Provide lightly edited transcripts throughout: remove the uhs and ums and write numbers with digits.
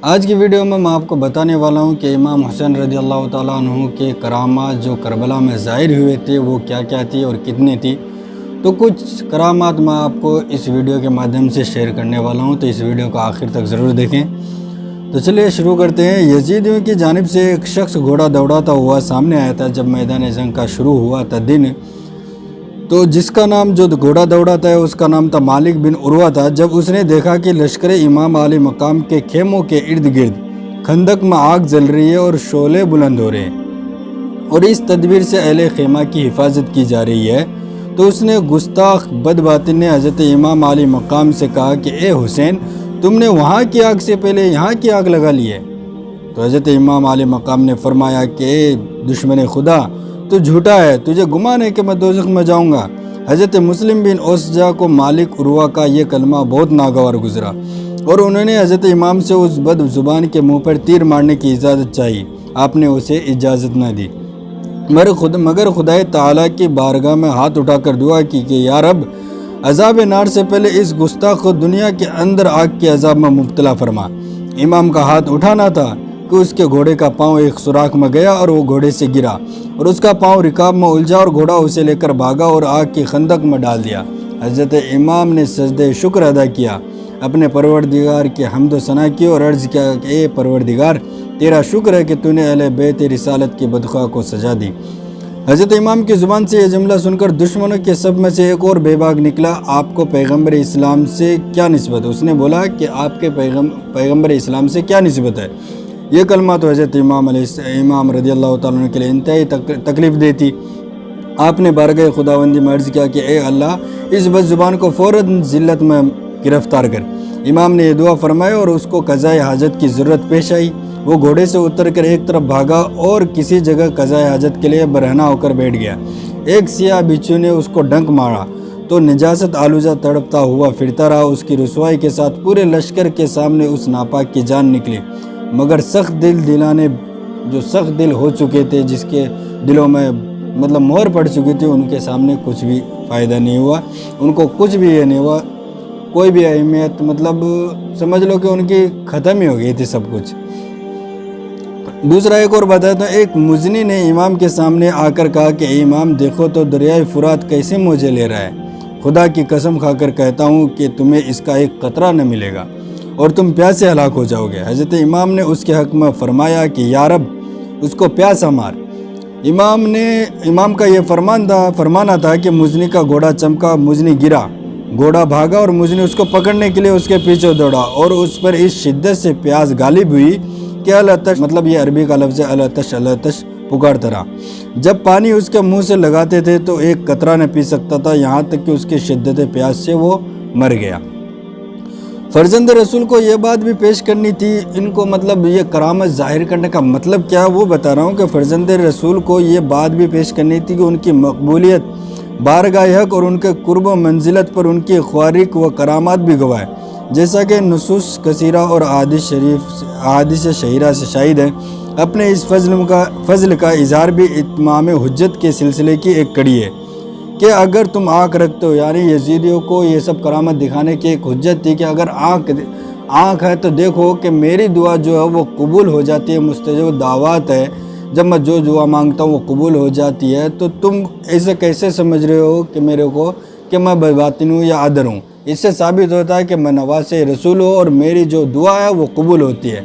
آج کی ویڈیو میں آپ کو بتانے والا ہوں کہ امام حسین رضی اللہ تعالیٰ عنہ کے کرامات جو کربلا میں ظاہر ہوئے تھے وہ کیا کیا تھی اور کتنے تھی۔ تو کچھ کرامات میں آپ کو اس ویڈیو کے مادھیم سے شیئر کرنے والا ہوں، تو اس ویڈیو کو آخر تک ضرور دیکھیں۔ تو چلیے شروع کرتے ہیں۔ یزیدیوں کی جانب سے ایک شخص گھوڑا دوڑاتا ہوا سامنے آیا تھا جب میدان جنگ کا شروع ہوا تھا دن، تو جس کا نام جو گھوڑا دوڑاتا ہے اس کا نام تھا مالک بن عروہ تھا۔ جب اس نے دیکھا کہ لشکر امام علی مقام کے خیموں کے ارد گرد خندق میں آگ جل رہی ہے اور شعلے بلند ہو رہے ہیں اور اس تدبیر سے اہل خیمہ کی حفاظت کی جا رہی ہے، تو اس نے گستاخ بدباطن نے حضرت امام علی مقام سے کہا کہ اے حسین، تم نے وہاں کی آگ سے پہلے یہاں کی آگ لگا لی ہے۔ تو حضرت امام علی مقام نے فرمایا کہ اے دشمن خدا، تو جھوٹا ہے، تجھے گمان ہے کہ میں دوزخ میں جاؤں گا۔ حضرت مسلم بن اوسجہ کو مالک عروہ کا یہ کلمہ بہت ناگوار گزرا اور انہوں نے حضرت امام سے اس بد زبان کے منہ پر تیر مارنے کی اجازت چاہی۔ آپ نے اسے اجازت نہ دی، مگر خدا تعالیٰ کی بارگاہ میں ہاتھ اٹھا کر دعا کی کہ یا رب، عذاب نار سے پہلے اس گستاخ کو دنیا کے اندر آگ کے عذاب میں مبتلا فرما۔ امام کا ہاتھ اٹھانا تھا کہ اس کے گھوڑے کا پاؤں ایک سوراخ میں گیا اور وہ گھوڑے سے گرا اور اس کا پاؤں رکاب میں الجھا اور گھوڑا اسے لے کر بھاگا اور آگ کی خندق میں ڈال دیا۔ حضرت امام نے سجدہ شکر ادا کیا، اپنے پروردگار کی حمد و ثنا کی اور عرض کیا کہ اے پروردگار، تیرا شکر ہے کہ تو نے اہل بیت رسالت کی بدخواہ کو سزا دی۔ حضرت امام کی زبان سے یہ جملہ سن کر دشمنوں کے سب میں سے ایک اور بے باک نکلا، آپ کو پیغمبر اسلام سے کیا نسبت ہے؟ اس نے بولا کہ آپ کے پیغمبر اسلام سے کیا نسبت ہے؟ یہ کلمہ تو حضرت امام رضی اللہ تعالیٰ عنہ کے لیے انتہائی تکلیف دہ تھی۔ آپ نے بارگاہ خداوندی میں عرض کیا کہ اے اللہ، اس بد زبان کو فوراً ذلت میں گرفتار کر۔ امام نے یہ دعا فرمایا اور اس کو قضائے حاجت کی ضرورت پیش آئی۔ وہ گھوڑے سے اتر کر ایک طرف بھاگا اور کسی جگہ قضائے حاجت کے لیے برہنہ ہو کر بیٹھ گیا۔ ایک سیاہ بچھو نے اس کو ڈنک مارا تو نجاست آلوزہ تڑپتا ہوا پھرتا رہا۔ اس کی رسوائی کے ساتھ پورے لشکر کے سامنے اس ناپاک کی جان نکلی، مگر سخت دل ہو چکے تھے، جس کے دلوں میں مہر پڑ چکی تھی، ان کے سامنے کچھ بھی فائدہ نہیں ہوا، ان کو کچھ بھی یہ نہیں ہوا، کوئی بھی اہمیت، سمجھ لو کہ ان کی ختم ہی ہو گئی تھی سب کچھ۔ دوسرا ایک اور بتایا تو ایک مزنی نے امام کے سامنے آ کر کہا کہ اے امام، دیکھو تو دریائے فرات کیسے موجے لے رہا ہے، خدا کی قسم کھا کر کہتا ہوں کہ تمہیں اس کا ایک قطرہ نہ ملے گا اور تم پیاس سے ہلاک ہو جاؤ گے۔ حضرت امام نے اس کے حق میں فرمایا کہ یا رب، اس کو پیاسا مار۔ امام کا یہ فرمانا تھا کہ مزنی کا گھوڑا چمکا، مزنی گرا، گھوڑا بھاگا اور مزنی اس کو پکڑنے کے لیے اس کے پیچھے دوڑا اور اس پر اس شدت سے پیاس غالب ہوئی کہ العطش، یہ عربی کا لفظ ہے، العطش العطش پکارتا رہا۔ جب پانی اس کے منہ سے لگاتے تھے تو ایک قطرہ نہ پی سکتا تھا، یہاں تک کہ اس کی شدت پیاس سے وہ مر گیا۔ فرزند رسول کو یہ بات بھی پیش کرنی تھی، ان کو یہ کرامت ظاہر کرنے کا مطلب کیا وہ بتا رہا ہوں کہ فرزند رسول کو یہ بات بھی پیش کرنی تھی کہ ان کی مقبولیت بارگاہ حق اور ان کے قرب و منزلت پر ان کی خوارق و کرامات بھی گواہ، جیسا کہ نصوص کثیرہ اور احادیث شہیرہ سے شاہد ہے۔ اپنے اس فضل کا اظہار بھی اتمام حجت کے سلسلے کی ایک کڑی ہے کہ اگر تم آنکھ رکھتے ہو، یعنی یزیدیوں کو یہ سب کرامت دکھانے کی ایک حجت تھی کہ اگر آنکھ ہے تو دیکھو کہ میری دعا جو ہے وہ قبول ہو جاتی ہے، مستجاب دعوات ہے، جب میں جو دعا مانگتا ہوں وہ قبول ہو جاتی ہے، تو تم ایسے کیسے سمجھ رہے ہو کہ میرے کو کہ میں باطن ہوں یا عدر ہوں؟ اس سے ثابت ہوتا ہے کہ میں نواز رسول ہوں اور میری جو دعا ہے وہ قبول ہوتی ہے۔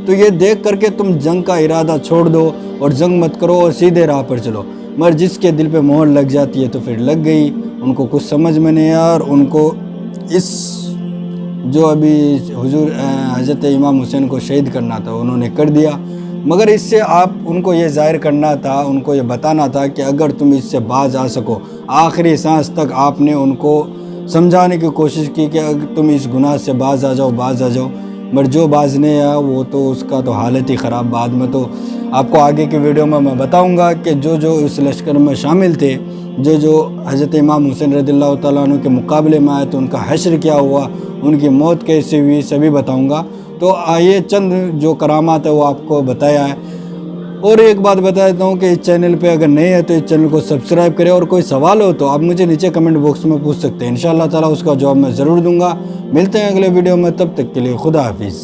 تو یہ دیکھ کر کے تم جنگ کا ارادہ چھوڑ دو اور جنگ مت کرو اور سیدھے راہ پر چلو، مگر جس کے دل پہ مہر لگ جاتی ہے تو پھر لگ گئی، ان کو کچھ سمجھ میں نہیں آیا اور ان کو اس جو ابھی حضرت امام حسین کو شہید کرنا تھا انہوں نے کر دیا، مگر اس سے آپ ان کو یہ ظاہر کرنا تھا، ان کو یہ بتانا تھا کہ اگر تم اس سے باز آ سکو، آخری سانس تک آپ نے ان کو سمجھانے کی کوشش کی کہ اگر تم اس گناہ سے باز آ جاؤ، مگر جو باز نہیں آیا وہ تو اس کا تو حالت ہی خراب۔ بعد میں تو آپ کو آگے کی ویڈیو میں بتاؤں گا کہ جو اس لشکر میں شامل تھے، جو حضرت امام حسین رضی اللہ تعالیٰ عنہ کے مقابلے میں آئے تو ان کا حشر کیا ہوا، ان کی موت کیسی ہوئی، سبھی بتاؤں گا۔ تو یہ چند جو کرامات ہے وہ آپ کو بتایا ہے۔ اور ایک بات بتا دیتا ہوں کہ اس چینل پہ اگر نئے ہیں تو اس چینل کو سبسکرائب کریں، اور کوئی سوال ہو تو آپ مجھے نیچے کمنٹ باکس میں پوچھ سکتے ہیں، انشاءاللہ تعالیٰ اس کا جواب میں ضرور دوں گا۔ ملتے ہیں اگلے ویڈیو میں، تب تک کے لیے خدا حافظ۔